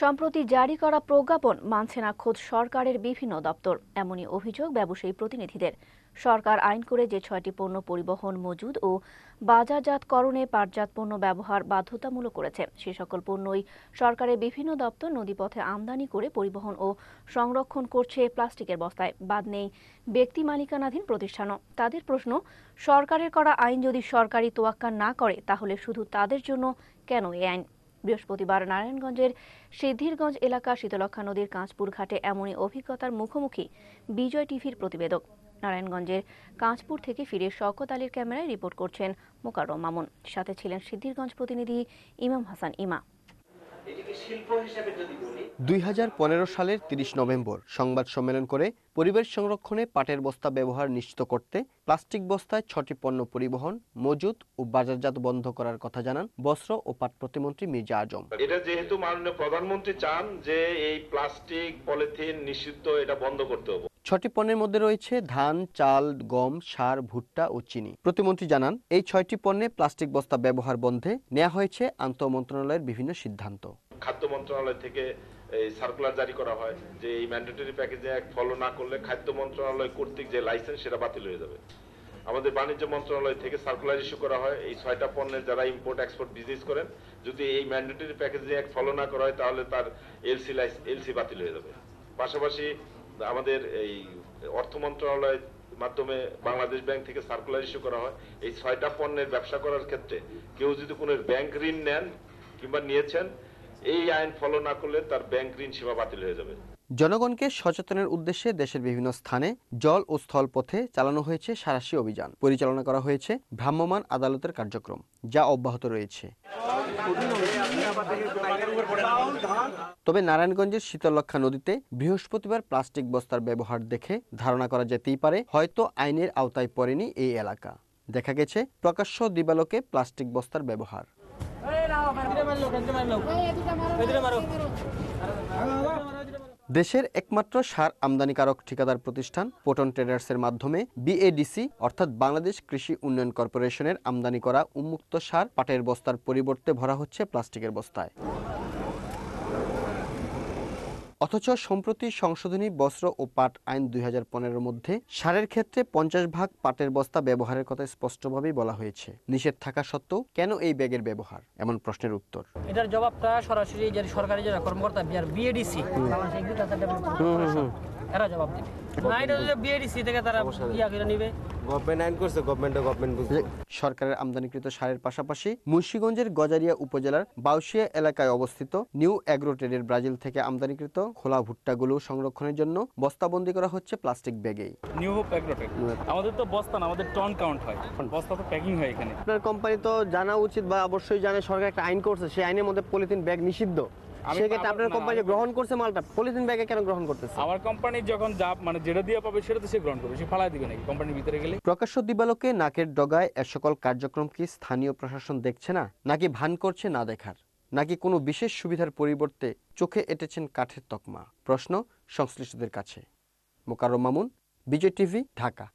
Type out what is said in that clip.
সম্প্রতি জারি করা প্রজ্ঞাপন মানছে না খোদ সরকারের বিভিন্ন দপ্তর। এমনই অভিযোগ ব্যবসায়ী প্রতিনিধিদের। সরকার আইন করে যে ৬টি পণ্য পরিবহন, মজুদ ও বাজারজাতকরণে পাটজাত পণ্য ব্যবহার বাধ্যতামূলক করেছে, সে সকল পণ্যই সরকারের বিভিন্ন দপ্তর নদীপথে আমদানি করে পরিবহন ও সংরক্ষণ করছে প্লাস্টিকের বস্তায়। বাদ নেই ব্যক্তি মালিকানাধীন প্রতিষ্ঠানও। তাদের প্রশ্ন, সরকারের করা আইন যদি সরকারি তোয়াক্কা না করে তাহলে শুধু তাদের জন্য কেন এই আইন? বৃহস্পতিবার নারায়ণগঞ্জের সিদ্ধিরগঞ্জ এলাকা শীতলক্ষ্যা নদীর কাঁচপুর ঘাটে এমনই অভিজ্ঞতার মুখোমুখি বিজয় টিভির প্রতিবেদক। নারায়ণগঞ্জের কাঁচপুর থেকে ফিরে শওকত আলীর ক্যামেরায় রিপোর্ট করছেন মোকাররম মামুন। সাথে ছিলেন সিদ্ধিরগঞ্জ প্রতিনিধি ইমাম হাসান ইমা। 2015 সালের 30 নভেম্বর সংবাদ সম্মেলন করে পরিবেশ সংরক্ষণে পাটের বস্তা ব্যবহার নিশ্চিত করতে প্লাস্টিক বস্তায় 6টি পণ্য পরিবহন, মজুত ও বাজারজাত বন্ধ করার কথা জানান বস্ত্র ও পাট প্রতিমন্ত্রী মির্জা আজম। এটা যেহেতু মাননীয় প্রধানমন্ত্রী চান যে এই প্লাস্টিক পলিথিন নিষিদ্ধ, এটা বন্ধ করতে হবে। 6টি পণ্যের মধ্যে রয়েছে ধান, চাল, গম, সার, ভুট্টা ও চিনি। প্রতিমন্ত্রী জানান, এই 6টি পণ্যে প্লাস্টিক বস্তা ব্যবহার বন্ধে নেওয়া হয়েছে আন্তঃমন্ত্রণালয়ের বিভিন্ন সিদ্ধান্ত। খাদ্য মন্ত্রণালয় থেকে এই সার্কুলার জারি করা হয় যে এই ম্যান্ডেটরি প্যাকেজিং অ্যাক্ট ফলো না করলে খাদ্য মন্ত্রণালয় কর্তৃক যে লাইসেন্স সেটা বাতিল হয়ে যাবে। আমাদের বাণিজ্য মন্ত্রণালয় থেকে সার্কুলার ইস্যু করা হয় এই 6টা পণ্যের যারা ইম্পোর্ট এক্সপোর্ট বিজনেস করেন, যদি এই ম্যান্ডেটরি প্যাকেজিং অ্যাক্ট ফলো না করা হয় তাহলে তার এলসি বাতিল হয়ে যাবে। পাশাপাশি আমাদের এই অর্থ মন্ত্রণালয়ের মাধ্যমে বাংলাদেশ ব্যাংক থেকে সার্কুলার ইস্যু করা হয় এই 6টা পণ্যের ব্যবসা করার ক্ষেত্রে কেউ যদি কোনো ব্যাংক ঋণ নেন কিংবা নিয়েছেন, এই আইন ফলো না করলে তার ব্যাংক ঋণ সীমা বাতিল হয়ে যাবে। জনগণকে সচেতনের উদ্দেশ্যে দেশের বিভিন্ন স্থানে জল ও স্থল পথে চালানো হয়েছে সাঁড়াশি অভিযান। পরিচালনা করা হয়েছে ভ্রাম্যমাণ আদালতের কার্যক্রম, যা অব্যাহত রয়েছে। তবে নারায়ণগঞ্জের শীতলক্ষ্যা নদীতে বৃহস্পতিবার প্লাস্টিক বস্তার ব্যবহার দেখে ধারণা করা যেতেই পারে হয়তো আইনের আওতায় পড়েনি এই এলাকা। দেখা গেছে প্রকাশ্য দিবালোকে প্লাস্টিক বস্তার ব্যবহার। দেশের একমাত্র সার আমদানিকারক ঠিকাদার প্রতিষ্ঠান পটন ট্রেডার্সের মাধ্যমে বিএডিসি অর্থাৎ বাংলাদেশ কৃষি উন্নয়ন কর্পোরেশনের আমদানি করা উন্মুক্ত সার পাটের বস্তার পরিবর্তে ভরা হচ্ছে প্লাস্টিকের বস্তায়। অথচ সম্প্রতি সংশোধনী বস্ত্র ও পাট আইন 2015 মধ্যে সারের ক্ষেত্রে 50% পাটের বস্তা ব্যবহারের কথা স্পষ্টভাবেই বলা হয়েছে। নিষেধ থাকা সত্ত্বেও কেন এই ব্যাগের ব্যবহার? এমন প্রশ্নের উত্তর এটার জবাবটা সরাসরি যে সরকারি যারা কর্মকর্তা বিএডিসি এরা জবাব দেবে। সরকারের আমদানিকৃত সারের পাশাপাশি মুন্সিগঞ্জের গজারিয়া উপজেলার বাউশিয়া এলাকায় অবস্থিত নিউ এগ্রো ট্রেডের ব্রাজিল থেকে আমদানিকৃত খোলা ভুট্টাগুলো সংরক্ষণের জন্য বস্তাবন্দি করা হচ্ছে প্লাস্টিক ব্যাগেই। নিউ হোপ এগ্রো ট্রেড আমাদের তো বস্তা না, আমাদের টন কাউন্ট হয়, বস্তা তো প্যাকিং হয় এখানে। আপনার কোম্পানি তো জানা উচিত বা অবশ্যই জানে সরকার একটা আইন করছে, সেই আইনের মধ্যে পলিথিন ব্যাগ নিষিদ্ধ। সেক্ষেত্রে আপনার কোম্পানি গ্রহণ করছে মালটা, পলিথিন ব্যাগে কেন গ্রহণ করতেছে? আমার কোম্পানি যখন যা যেটা দিয়ে পাবে সেটা তো সে গ্রহণ করবে, সে ফালাই দিবে নাকি কোম্পানির ভিতরে গেলে? প্রকাশ্য দিবালোকে নাকের ডগায় এ সকল কার্যক্রম কি স্থানীয় প্রশাসন দেখছে না, নাকি ভান করছে না দেখার, নাকি কোনো বিশেষ সুবিধার পরিবর্তে চোখে এঁটেছেন কাঠের তকমা? প্রশ্ন সংশ্লিষ্টদের কাছে। মোকাররম মামুন, বিজয় টিভি, ঢাকা।